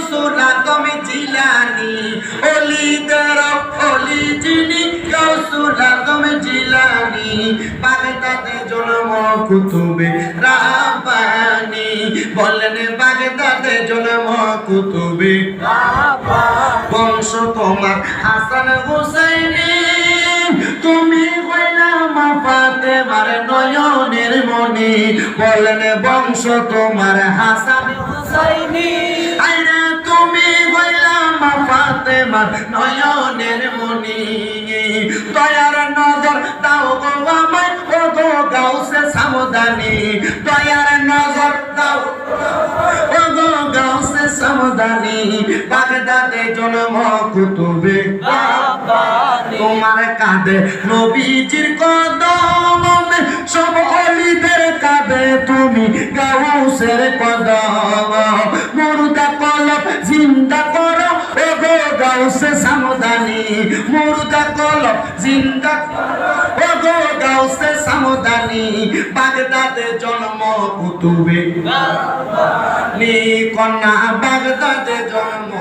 গাউসুল আজম জিলানী, ওলিদের ওলি যিনি গাউসুল আজম জিলানী, বাগদাদে জন্ম কুতুবে রাব্বানী। বলেন বাগদাদে জন্ম কুতুবে রাব্বানী। বংশ তোমার হাসান হুসাইনি, তুমি হইলা মা ফাতেমার নয়নের মনি। বলেন বংশ তোমার হাসান হুসাইনি, আইরে তুমি হইলা মা ফাতেমার নয়নের মনি। দয়ার নজর দাও গো আমায়, ও গো গাউসে সামদানি। দয়ার নজর দাও ও গো গাউসে সামদানি, বাগদাদে জন্ম কুতুবে রাব্বানী। তোমার কাঁধে নবীজির কদম, সব ওলিদের কাঁধে তুমি গাউসের কদম। মুর্দা কলব জিন্দা করো ও গো গাউসে সামদানি, মুর্দা কলব জিন্দা করো ও গো গাউসে সামদানি। বাগদাদে জন্ম কুতুবে রাব্বানী, কন্যা বাগদাদে জন্ম।